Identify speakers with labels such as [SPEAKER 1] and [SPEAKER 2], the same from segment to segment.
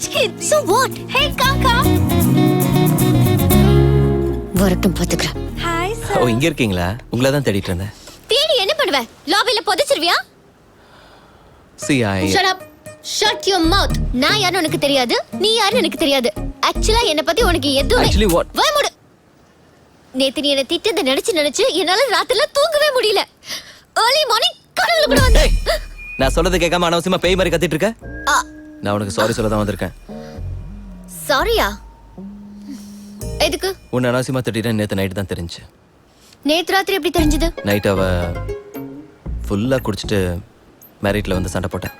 [SPEAKER 1] rich kid. So what? Hey, come. வரட்டும் பாத்துக்கிறேன்.
[SPEAKER 2] Hi, sir.
[SPEAKER 3] ஓ இங்க இருக்கீங்களா? உங்களை தான் தேடிட்டு இருந்தேன்.
[SPEAKER 1] தேடி என்ன பண்ணுவ? லாபில புதைச்சிருவியா?
[SPEAKER 3] See,
[SPEAKER 1] Shut up. Shut your mouth. நான் யாருன்னு உனக்கு தெரியாது. நீ யாருன்னு எனக்கு தெரியாது. Actually என்ன பத்தி உனக்கு எதுவுமே.
[SPEAKER 3] Actually what?
[SPEAKER 1] வாய் மூடு. நேத்து நீ என்ன திட்டத நினைச்சு என்னால ராத்திரில தூங்கவே முடியல. Early morning கனவுல கூட வந்து.
[SPEAKER 3] நான் சொல்றது கேட்காம அனாவசியமா பேய் மாதிரி கத்திட்டு இருக்க? நான் உனக்கு சாரி சொல்ல தான் வந்திருக்கேன்.
[SPEAKER 1] சாரியா? எதுக்கு?
[SPEAKER 3] உன்னை அனாவசியமா திட்டிட்டேன் நேத்து நைட் தான் தெரிஞ்சு.
[SPEAKER 1] நேத்து ராத்திரி எப்படி தெரிஞ்சது?
[SPEAKER 3] நைட் அவ ஃபுல்லா குடிச்சிட்டு மேரிட்ல வந்து சண்டை போட்டேன்.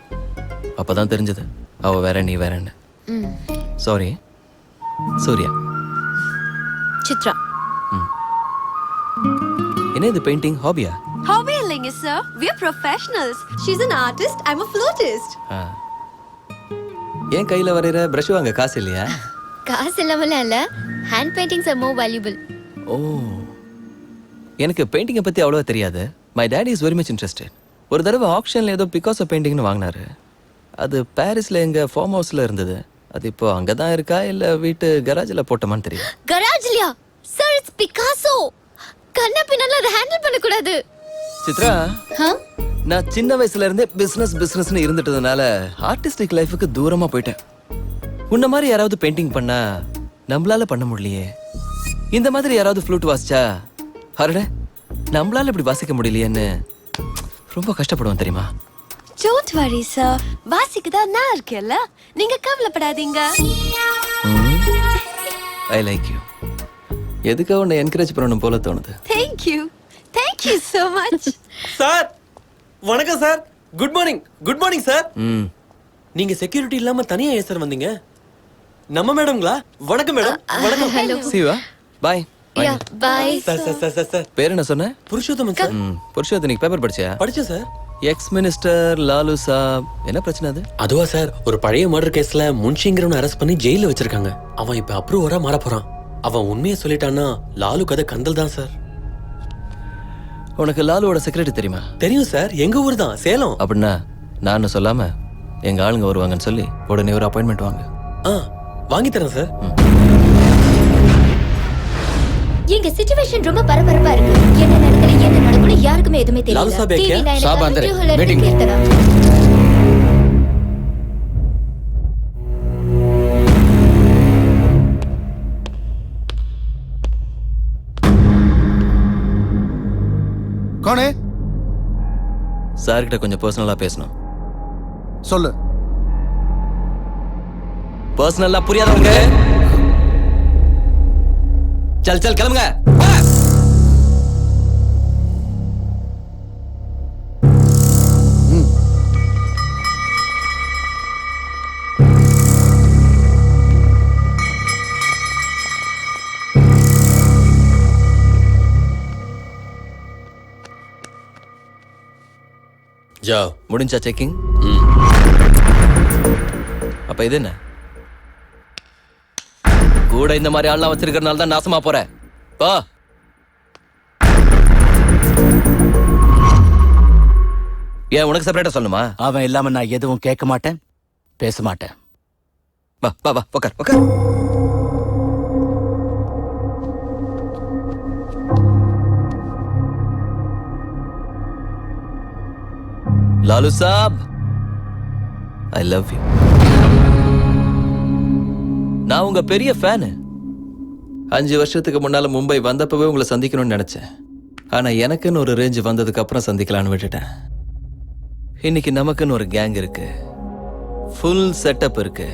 [SPEAKER 3] அப்பதான் தெரிஞ்சது அவ வேற நீ வேறன்னு. சாரி சூர்யா.
[SPEAKER 1] சித்ரா.
[SPEAKER 3] என்ன இது பெயிண்டிங் ஹாபியா?
[SPEAKER 2] Hobby இல்லைங்க sir. We are professionals. She's an artist. I'm a flutist.
[SPEAKER 3] ஏன் கையில வரைகிற பிரஷ் வாங்க காசு இல்லையா?
[SPEAKER 1] காசு இல்லாமலாம் இல்ல. Hand paintings are more valuable.
[SPEAKER 3] Oh எனக்கு பெயிண்டிங்கை பத்தி அவ்வளவா தெரியாது. My daddy is very much interested. ஒரு தடவை ஆக்ஷன்ல ஏதோ பிகாசோ பெயிண்டிங்னு வாங்கினாரு. அது பாரிஸ்ல எங்க ஃபார்ம் ஹவுஸ்ல இருந்தது. அது இப்போ அங்கதான் இருக்கா இல்ல வீட்டு கராஜ்ல போட்டோமான்னு தெரியும்.
[SPEAKER 1] கராஜ்லயா? Sir it's Picasso. கண்ணா பின்னால அதை ஹேண்டில் பண்ண கூடாது.
[SPEAKER 3] சித்ரா, நான் சின்ன வயசுல இருந்தே பிசினஸ்னு இருந்துட்டதுனால ஆர்டிஸ்டிக் லைஃபுக்கு தூரமா போயிட்டேன். உன்ன மாதிரி யாராவது பெயிண்டிங் பண்ணா நம்மளால பண்ண முடியலையே. இந்த மாதிரி யாராவது ஃப்ளூட் வாசிச்சா அரட நம்மளால இப்படி வாசிக்க முடியலையேன்னு ரொம்ப கஷ்டப்படுவோம் தெரியுமா?
[SPEAKER 2] Don't worry sir. வாசிக்குதா நான் இருக்கேன்ல. நீங்க கவலைப்படாதீங்க.
[SPEAKER 3] I like you. எதுக்கு உன்னை என்கரேஜ் பண்ணணும் போல தோணுது.
[SPEAKER 2] Thank you. Thank you so much.
[SPEAKER 4] Sir வணக்கம் சார். Good morning sir. நீங்க செக்யூரிட்டி இல்லாம தனியா ஏன் சார் வந்தீங்க? நம்ம மேடம்ங்களா? வணக்கம் மேடம். வணக்கம்.
[SPEAKER 1] Hello.
[SPEAKER 3] Siva bye.
[SPEAKER 1] Yeah bye.
[SPEAKER 4] Sir
[SPEAKER 3] பேர் என்ன சொன்ன?
[SPEAKER 4] புருஷோத்தமன் சார்.
[SPEAKER 3] புருஷோத்தனிக்கு பேப்பர் படிச்சியா?
[SPEAKER 4] படிச்சேன் சார்.
[SPEAKER 3] எக்ஸ் மினிஸ்டர் லாலு சாப் என்ன பிரச்சனை அது?
[SPEAKER 4] அதுவா சார், ஒரு பழைய மர்டர் கேஸ்ல முன்ஷிங்கிறவனை அரெஸ்ட் பண்ணி ஜெயில வச்சிருக்காங்க. அவன் இப்ப அப்ரூவரா மாற போறான். அவன் உண்மையை சொல்லிட்டான்னா லாலு கதை கந்தல் தான் சார்.
[SPEAKER 3] உனக்கு லாலுவோட செக்ரட்டரி தெரியுமா?
[SPEAKER 4] தெரியும் சார், எங்க ஊர் தான், சேலம்.
[SPEAKER 3] அப்படின்னா நான் சொல்லாம எங்க ஆளுங்க வருவாங்கன்னு சொல்லி உடனே ஒரு அப்பாயின்மெண்ட் வாங்க.
[SPEAKER 4] வாங்கி தரேன் சார்.
[SPEAKER 1] எங்க சிச்சுவேஷன் ரொம்ப பரபரப்பா இருக்கு. என்ன நடக்கும்னு யாருக்குமே எதுவுமே தெரியல.
[SPEAKER 4] லாலு சாப்
[SPEAKER 1] TV9
[SPEAKER 4] ஏகே
[SPEAKER 3] சாப் अंदर
[SPEAKER 1] கீர்த்தனா.
[SPEAKER 3] மீட்டிங்.
[SPEAKER 5] कौन है?
[SPEAKER 3] சார் கிட்ட கொஞ்சம் பர்சனலா பேசணும்.
[SPEAKER 5] சொல்லு.
[SPEAKER 3] பர்சனலா புரியாதவங்க चल கிளம்புங்க.
[SPEAKER 4] ஜாவ்.
[SPEAKER 3] முடிஞ்சா செக்கிங்? அப்ப இது என்ன? கூட இந்த மாதிரி ஆள்லாம் வச்சிருக்கிறதுனால தான் நாசமா போற. பா. ஏன் உனக்கு செப்பரேட்டா சொல்லணுமா?
[SPEAKER 6] அவன் இல்லாம நான் எதுவும் கேட்க மாட்டேன், பேச மாட்டேன்.
[SPEAKER 3] வா வா வா உட்கார். லாலு சாப், ஐ லவ் யூ. நான் உங்க பெரிய ஃபேனு. 5 வருஷத்துக்கு முன்னால மும்பை வந்தப்பவே உங்களை சந்திக்கணும்னு நினைச்சேன். ஆனா எனக்குன்னு ஒரு ரேஞ்ச் வந்ததுக்கு அப்புறம் சந்திக்கலான்னு விட்டுட்டேன். இன்னைக்கு நமக்குன்னு ஒரு கேங் இருக்கு, ஃபுல் செட்டப் இருக்கு.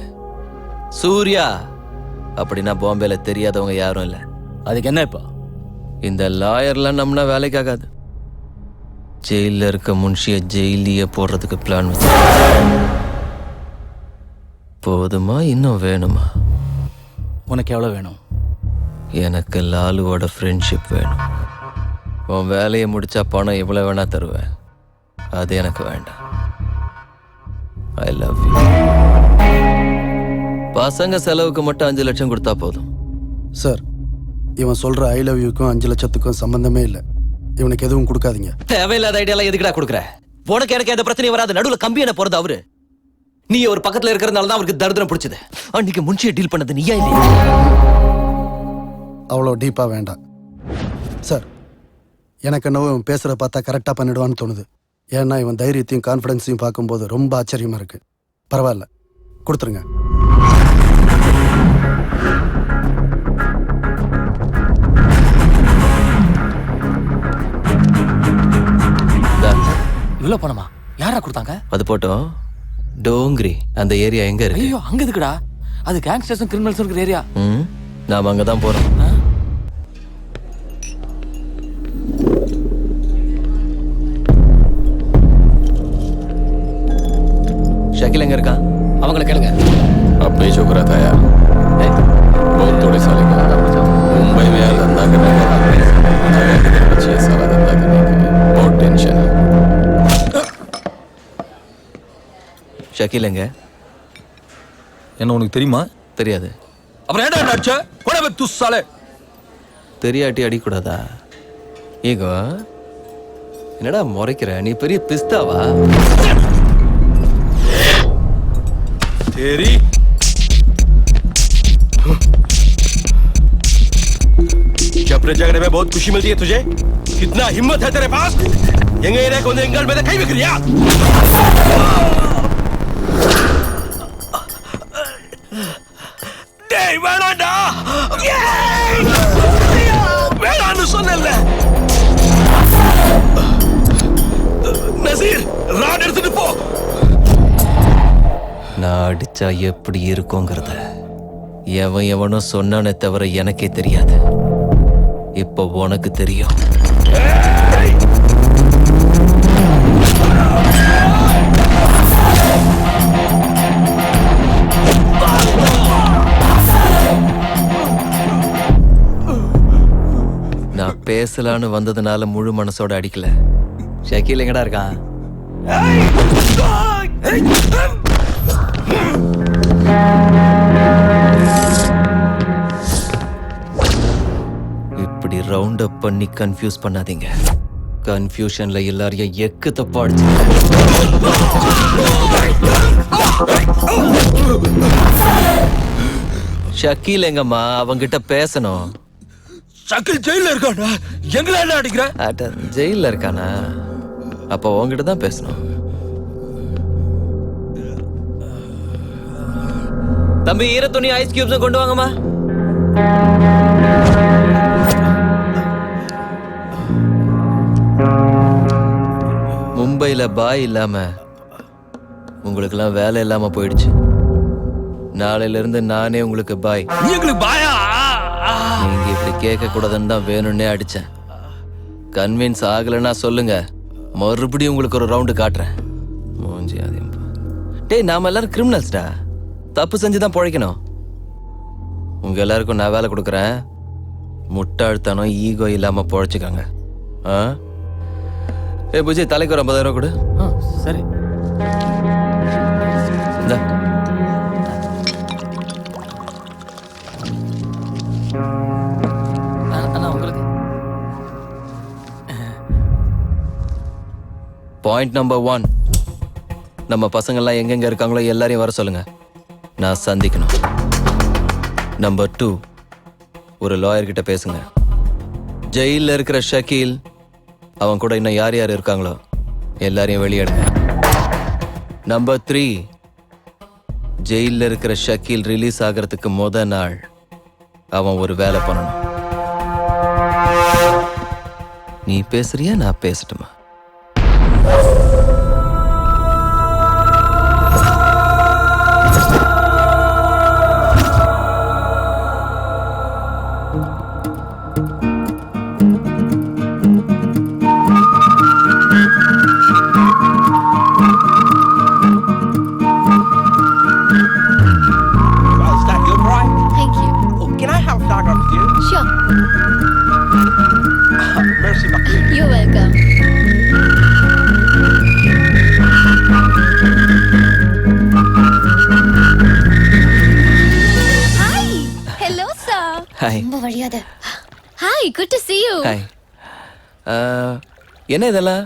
[SPEAKER 3] சூர்யா அப்படின்னா பாம்பேல தெரியாதவங்க யாரும் இல்ல.
[SPEAKER 6] அதுக்கு என்ன இப்போ?
[SPEAKER 3] இந்த லாயர்லாம் நம்மனா வேலைக்காகாது. ஜெயில இருக்க முன்ஷிய ஜெயிலிய போடுறதுக்கு பிளான் வச்சு. போதுமா இன்னும் வேணுமா?
[SPEAKER 6] உனக்கு எவ்வளவு வேணும்?
[SPEAKER 3] எனக்கு லாலுவோட ஃப்ரெண்ட்ஷிப் வேணும். உன் வேலையை முடிச்சா பணம் எவ்வளவு வேணா தருவேன். அது எனக்கு வேண்டாம். I love you. பசங்க செலவுக்கு மட்டும் 5 லட்சம் கொடுத்தா போதும்.
[SPEAKER 5] சார், இவன் சொல்ற ஐ லவ் யூக்கும் 5 லட்சத்துக்கும் சம்பந்தமே இல்லை. இவனுக்கு எதுவும் கொடுக்காதீங்க.
[SPEAKER 3] தேவையில்லாத ஐடியாலாம் எதுக்குடா கொடுக்குற? உனக்கு எனக்கு எந்த பிரச்சனையும் வராது. நடுவில் கம்பி என்ன போறது அவரு. நீ ஒரு பக்கத்துல இருக்கிறதுனால தான் அவருக்கு தரித்திரம் பிடிச்சது. அன்னைக்கு முன்ஷியை டீல் பண்ணது நீயா இல்லையா?
[SPEAKER 5] அவ்வளோ டீப்பாக வேண்டாம் சார். எனக்கு என்னவோ இவன் பேசுகிறத பார்த்தா கரெக்டாக பண்ணிடுவான்னு தோணுது. ஏன்னா இவன் தைரியத்தையும் கான்ஃபிடென்ஸையும் பார்க்கும்போது ரொம்ப ஆச்சரியமாக இருக்குது. பரவாயில்ல, கொடுத்துருங்க.
[SPEAKER 6] இவ்வளவு பணமா? யாரா கொடுத்தாங்க?
[SPEAKER 3] அது போட்டோம். டோங்கிரி அந்த ஏரியா எங்க இருக்கு?
[SPEAKER 6] ஐயோ, அங்க எதுக்குடா? அது கேங்ஸ்டர்ஸும் கிரிமினல்ஸும் இருக்கிற ஏரியா.
[SPEAKER 3] நாம அங்கதான் போறோம். ஷக்கில் எங்க இருக்கான்?
[SPEAKER 6] அவங்கள கேளுங்க.
[SPEAKER 7] अब भी छोकरा था यार, बहुत थोड़े साल का मुंबई में यार धंधा करने का अच्छी सारा धंधा करने के लिए बहुत टेंशन है.
[SPEAKER 3] ஷக்கில் எங்க?
[SPEAKER 8] என்ன உனக்கு தெரியுமா?
[SPEAKER 3] தெரியாது.
[SPEAKER 8] அப்புறம் ஏன்டா என்ன அடிச்ச? போடா பே துஸ்ஸாலே.
[SPEAKER 3] தெரியாட்டி அடிக்கூடாதா? ஈகோ என்னடா முறைக்கிற? நீ பெரிய பிஸ்தாவா?
[SPEAKER 8] तेरी क्या अपने जगह में बहुत खुशी मिलती है तुझे? कितना हिम्मत है तेरे पास? எங்க ஏரியாக்கு வந்து எங்கள் மேல கை வைக்கிறியா? டேய் வேணாண்டா. வேணான்னு சொன்னேன்ல. நசீர் ராட் எடுத்துட்டு போ.
[SPEAKER 3] நான் அடிச்சா எப்படி இருக்குங்கிறத எவன் எவனும் சொன்னானே தவிர எனக்கே தெரியாது. இப்போ உனக்கு தெரியும். நான் பேசலான்னு வந்ததுனால முழு மனசோட அடிக்கல. ஷக்கீல் எங்கடா இருக்கான்? இப்படி ரவுண்ட் அப் பண்ணி கன்ஃபியூஸ் பண்ணாதீங்க. கன்ஃபியூஷன்ல எல்லாரையும் எக்கு தப்பா அடிச்சு. ஷக்கீல் எங்கம்மா? அவங்கிட்ட பேசணும்.
[SPEAKER 8] ஷக்கீல் ஜெயில இருக்கானா? எங்களை என்ன அடிக்கிற?
[SPEAKER 3] ஜெயில இருக்கானா? அப்ப உங்ககிட்ட தான் பேசணும். தம்பி, ஈர துணி ஐஸ் கியூப்ஸ் கொண்டு வாங்கம்மா. மும்பைல பாய் இல்லாம உங்களுக்கெல்லாம் வேலை இல்லாம போயிடுச்சு. நாளையில இருந்து நானே உங்களுக்கு பாய்.
[SPEAKER 8] நீ எங்களுக்கு பாயா?
[SPEAKER 3] நீங்க இப்படி கேட்க கூடாதுன்னு தான் வேணும்னே அடிச்சேன். கன்வின்ஸ் ஆகலைன்னா சொல்லுங்க, மறுபடியும் உங்களுக்கு ஒரு ரவுண்டு காட்டுறேன். மூஞ்சி அதிகம். டேய், நாம எல்லாரும் கிரிமினல்ஸ்டா. தப்பு செஞ்சுதான் பொழைக்கணும். உங்க எல்லாருக்கும் நான் வேலை கொடுக்குறேன். முட்டாள்தனம் ஈகோ இல்லாம பொழைச்சுக்காங்க. ஏ புஜி, தலைக்கு ஒரு 50,000 கொடு.
[SPEAKER 6] சரி.
[SPEAKER 3] இந்தா.
[SPEAKER 6] அண்ணா உங்களுக்கு.
[SPEAKER 3] பாயிண்ட் நம்பர் 1, நம்ம பசங்கள்லாம் எங்கெங்க இருக்காங்களோ எல்லாரையும் வர சொல்லுங்க. நான் சந்திக்கணும். நம்பர் 2, ஒரு லாயர் கிட்ட பேசுங்க. ஜெயிலில் இருக்கிற ஷக்கீல், அவன் கூட இன்னும் யார் யார் இருக்காங்களோ எல்லாரையும் வெளியேடுங்க. நம்பர் 3, ஜெயிலில் இருக்கிற ஷக்கீல் ரிலீஸ் ஆகிறதுக்கு முத நாள் அவன் ஒரு வேலை பண்ணணும். நீ பேசுறியா நான் பேசட்டுமா?
[SPEAKER 1] Thank you.
[SPEAKER 8] Oh, can I have that of you?
[SPEAKER 1] Sure.
[SPEAKER 8] Merci beaucoup.
[SPEAKER 1] You're welcome. Hi. Hello, sir.
[SPEAKER 3] Hi.
[SPEAKER 1] ரொம்ப வழியாத. Hi, good to see you.
[SPEAKER 3] Hi. என்ன இதெல்லாம்?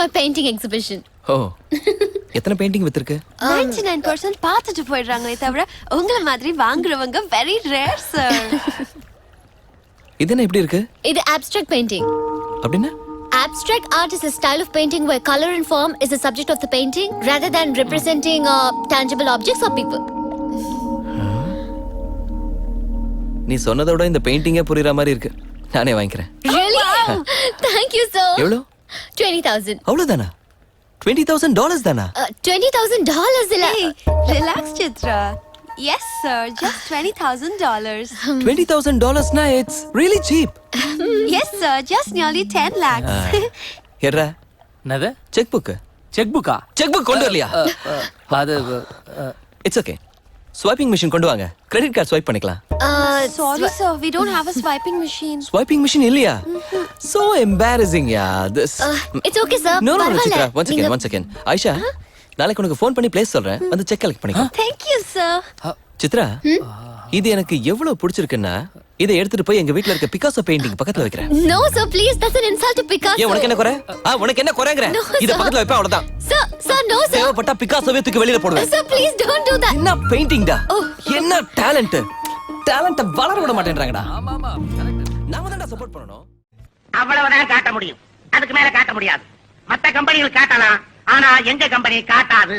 [SPEAKER 1] My painting exhibition.
[SPEAKER 3] ஓ எத்தனை பெயிண்டிங் வித்திருக்கு
[SPEAKER 2] 99% பார்த்துட்டு போயிடுறாங்களே தவிர உங்களை மாதிரி வாங்குறவங்க வெரி ரேர் சார்.
[SPEAKER 3] இது என்ன இப்படி இருக்கு?
[SPEAKER 1] இது abstract painting.
[SPEAKER 3] அப்படின்னா
[SPEAKER 1] Abstract art is a style of painting where color and form is the subject of the painting rather than representing tangible objects or people.
[SPEAKER 3] நீ சொன்னதை விட இந்த பெயிண்டிங்கே புரியுற மாதிரி இருக்கு. நானே வாங்கிக்கிறேன்.
[SPEAKER 1] Really? Thank you, sir.
[SPEAKER 3] எவ்வளோ?
[SPEAKER 1] 20,000.
[SPEAKER 3] அவ்வளோதானா? $20,000 தானா?
[SPEAKER 1] $20,000 இல்ல.
[SPEAKER 2] Hey, relax Chitra. Yes sir, just $20,000.
[SPEAKER 3] $20,000 னா it's really cheap.
[SPEAKER 2] Yes sir, just nearly 10 lakhs.
[SPEAKER 3] எட்ரா
[SPEAKER 6] என்னது?
[SPEAKER 3] Cheque book.
[SPEAKER 6] செக் புக்கா?
[SPEAKER 3] செக் புக் கொண்டு வரலையா?
[SPEAKER 6] அது
[SPEAKER 3] இட்ஸ் ஓகே. ஸ்வைப்பிங் மிஷின் கொண்டு வாங்க. கிரெடிட் கார்டு ஸ்வைப் பண்ணிக்கலாம்.
[SPEAKER 2] Sorry sir, we don't have a swiping machine.
[SPEAKER 3] Swiping machine இல்லையா? So embarrassing யா. This
[SPEAKER 1] It's okay, sir.
[SPEAKER 3] No,
[SPEAKER 1] பரவாயில்ல.
[SPEAKER 3] சித்ரா, one
[SPEAKER 1] நீங்க-
[SPEAKER 3] second. ஆயிஷா, நாளைக்கு உனக்கு ஃபோன் பண்ணி பிளேஸ் சொல்றேன். வந்து செக் கலெக்ட் பண்ணிக்கோ.
[SPEAKER 2] Thank you sir.
[SPEAKER 3] சித்ரா, இது எனக்கு எவ்வளவு பிடிச்சிருக்குன்னா இதை எடுத்துட்டு போய் எங்க வீட்ல இருக்க பிகாசோ பெயிண்டிங் பக்கத்துல வைக்கிறேன்.
[SPEAKER 1] No, sir, please. That's an insult to Picasso.
[SPEAKER 3] ஏன் உனக்கு என்ன குறை? உனக்கு என்ன குறைங்கற?
[SPEAKER 1] No,
[SPEAKER 3] இத
[SPEAKER 1] sir.
[SPEAKER 3] பக்கத்துல வைப்பேன் அவ்வளவுதான்.
[SPEAKER 1] Sir, no, sir.
[SPEAKER 3] தேவைப்பட்டா பிகாசோவே தூக்கி வெளியில போடுவேன்.
[SPEAKER 1] Sir, please don't do that.
[SPEAKER 3] என்ன பெயிண்டிங் டா? என்ன டாலன்ட்? டாலன்ட்ட வளர விட மாட்டேன்றாங்கடா. நாம தான்டா சப்போர்ட் பண்ணனும்.
[SPEAKER 9] அவ்வளவுதான் காட்ட முடியும். அதுக்கு மேல காட்ட முடியாது. மத்த கம்பெனிகள் காட்டலாம், ஆனா எங்க கம்பெனி காட்டாது.